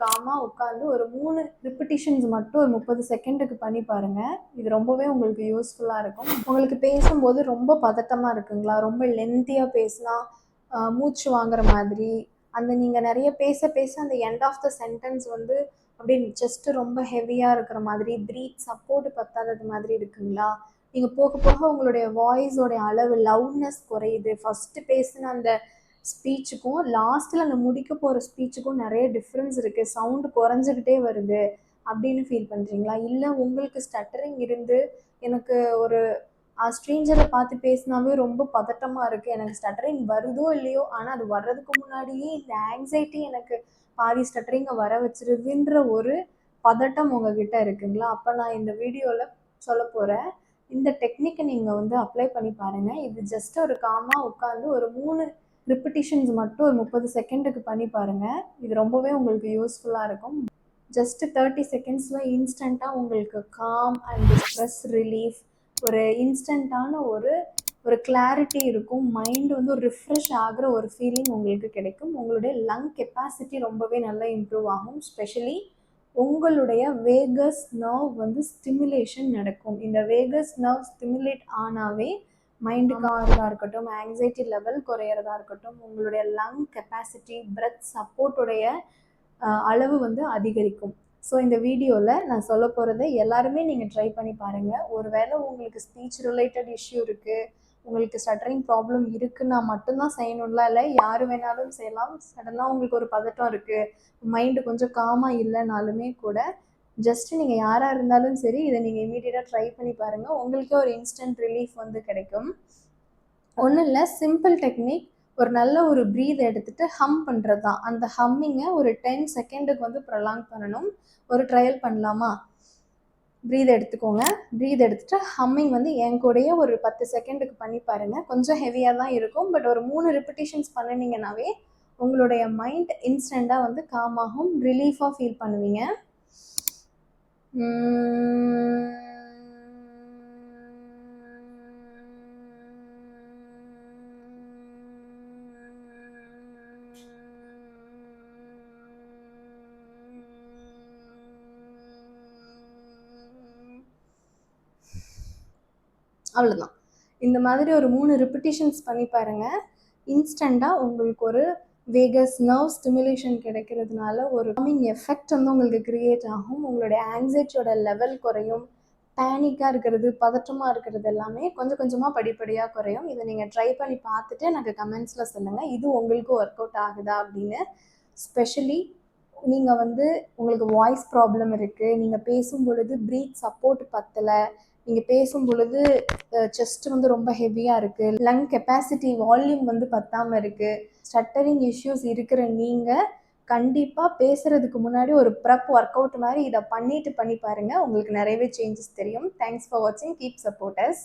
Gamma உட்காந்து ஒரு 3 ரிப்பிட்டிஷன்ஸ் மட்டும் ஒரு 30 செகண்டுக்கு பண்ணி பாருங்க. இது ரொம்பவே உங்களுக்கு யூஸ்ஃபுல்லா இருக்கும். உங்களுக்கு பேசும்போது ரொம்ப பதட்டமா இருக்குங்களா? ரொம்ப லென்த்தியா பேசினா மூச்சு வாங்குற மாதிரி, நீங்க நெறைய பேச பேச அந்த எண்ட் ஆஃப் த சென்டென்ஸ் வந்து அப்படியே செஸ்ட் ரொம்ப ஹெவியா இருக்கிற மாதிரி, பிரீத் சப்போர்ட் பத்தாதது மாதிரி இருக்குங்களா? நீங்க போக போக உங்களுடைய வாய்ஸோட அளவு லவுட்னஸ் குறையுது. ஃபர்ஸ்ட் பேசின அந்த ஸ்பீச்சுக்கும் லாஸ்ட்ல அந்த முடிக்க போற ஸ்பீச்சுக்கும் நிறைய டிஃப்ரென்ஸ் இருக்கு. சவுண்ட் குறைஞ்சுக்கிட்டே வருது அப்படின்னு ஃபீல் பண்றீங்களா? இல்ல உங்களுக்கு ஸ்டட்டரிங் இருந்து எனக்கு ஒரு ஸ்ட்ரேஞ்சரை பார்த்து பேசினாவே ரொம்ப பதட்டமா இருக்கு. எனக்கு ஸ்டட்டரிங் வருதோ இல்லையோ, ஆனா அது வர்றதுக்கு முன்னாடியே இந்த ஆங்ஸைட்டி எனக்கு பாதி ஸ்டட்டரிங்க வர வச்சிருதுன்ற ஒரு பதட்டம் உங்ககிட்ட இருக்குங்களா? அப்ப நான் இந்த வீடியோல சொல்லப் போறேன். இந்த டெக்னிக்கை நீங்க வந்து அப்ளை பண்ணி பாருங்க. இது ஜஸ்ட் ஒரு காமா உட்காந்து ஒரு 3 ரிப்பிட்டிஷன்ஸ் மட்டும் ஒரு 30 செகண்டுக்கு பண்ணி பாருங்க. இது ரொம்பவே உங்களுக்கு யூஸ்ஃபுல்லா இருக்கும். ஜஸ்ட் 30 செகண்ட்ஸ்ல இன்ஸ்டண்டா உங்களுக்கு காம் அண்ட் ஸ்ட்ரெஸ் ரிலீஃப், ஒரு இன்ஸ்டண்டான ஒரு கிளாரிட்டி இருக்கும். மைண்ட் வந்து ஒரு ரிஃப்ரெஷ் ஆகுற ஒரு ஃபீலிங் உங்களுக்கு கிடைக்கும். உங்களுடைய லங் கெப்பாசிட்டி ரொம்பவே நல்லா இம்ப்ரூவ் ஆகும். ஸ்பெஷலி உங்களுடைய வேகஸ் நர்வ் வந்து ஸ்டிமுலேஷன் நடக்கும். இந்த வேகஸ் நர்வ் ஸ்டிமுலேட் ஆனாவே மைண்டுக்கு ஆறுதலாக இருக்கட்டும், ஆங்ஸைட்டி லெவல் குறையிறதா இருக்கட்டும், உங்களுடைய லங் கெப்பாசிட்டி, பிரெத் சப்போர்ட்டுடைய அளவு வந்து அதிகரிக்கும். ஸோ இந்த வீடியோவில் நான் சொல்ல போகிறத எல்லாருமே நீங்கள் ட்ரை பண்ணி பாருங்கள். ஒருவேளை உங்களுக்கு ஸ்பீச் ரிலேட்டட் இஷ்யூ இருக்குது, உங்களுக்கு ஸ்டட்டரிங் ப்ராப்ளம் இருக்குன்னா மட்டும்தான் செய்யணும்லாம் இல்லை, யார் வேணாலும் செய்யலாம். சடனாக உங்களுக்கு ஒரு பதட்டம் இருக்குது, மைண்டு கொஞ்சம் காமாக இல்லைனாலுமே கூட ஜஸ்ட் நீங்கள் யாராக இருந்தாலும் சரி இதை நீங்கள் இமீடியட்டாக ட்ரை பண்ணி பாருங்கள். உங்களுக்கே ஒரு இன்ஸ்டன்ட் ரிலீஃப் வந்து கிடைக்கும். ஒன்றும் இல்லை, சிம்பிள் டெக்னிக். ஒரு நல்ல ஒரு ப்ரீத் எடுத்துகிட்டு ஹம் பண்ணுறது தான். அந்த ஹம்மிங்கை ஒரு 10 செகண்டுக்கு வந்து ப்ரொலாங் பண்ணணும். ஒரு ட்ரையல் பண்ணலாமா? ப்ரீத் எடுத்துக்கோங்க. ப்ரீத் எடுத்துகிட்டு ஹம்மிங் வந்து என் கூடயே ஒரு 10 செகண்டுக்கு பண்ணி பாருங்கள். கொஞ்சம் ஹெவியாக தான் இருக்கும், பட் ஒரு 3 ரிப்பிட்டிஷன்ஸ் பண்ணினீங்கன்னாவே உங்களுடைய மைண்ட் இன்ஸ்டண்ட்டாக வந்து காமாகும், ரிலீஃபாக ஃபீல் பண்ணுவீங்க. அவ்வளோதான். இந்த மாதிரி ஒரு 3 ரிப்பிட்டிஷன்ஸ் பண்ணி பாருங்கள். இன்ஸ்டண்ட்டாக உங்களுக்கு ஒரு வேகஸ் நர்வ் ஸ்டிமுலேஷன் கிடைக்கிறதுனால ஒரு காமிங் எஃபெக்ட் வந்து உங்களுக்கு க்ரியேட் ஆகும். உங்களுடைய ஆங்ஸைட்டியோட லெவல் குறையும். பேனிக்காக இருக்கிறது, பதட்டமாக இருக்கிறது எல்லாமே கொஞ்சம் கொஞ்சமாக படிப்படியாக குறையும். இதை நீங்கள் ட்ரை பண்ணி பார்த்துட்டு எனக்கு கமெண்ட்ஸில் சொல்லுங்கள், இது உங்களுக்கு ஒர்க் அவுட் ஆகுதா அப்படின்னு. ஸ்பெஷலி நீங்கள் வந்து உங்களுக்கு வாய்ஸ் ப்ராப்ளம் இருக்குது, நீங்கள் பேசும் பொழுது ப்ரீத் சப்போர்ட் பத்தலை, நீங்கள் பேசும் பொழுது செஸ்ட் வந்து ரொம்ப ஹெவியாக இருக்குது, லங் கெப்பாசிட்டி வால்யூம் வந்து பத்தாமல் இருக்குது, ஸ்டட்டரிங் இஷ்யூஸ் இருக்கிற நீங்கள் கண்டிப்பாக பேசுகிறதுக்கு முன்னாடி ஒரு ப்ரெப் ஒர்க் அவுட் மாதிரி இதை பண்ணி பாருங்கள். உங்களுக்கு நிறையவே சேஞ்சஸ் தெரியும். தேங்க்ஸ் ஃபார் வாட்சிங். Keep support us.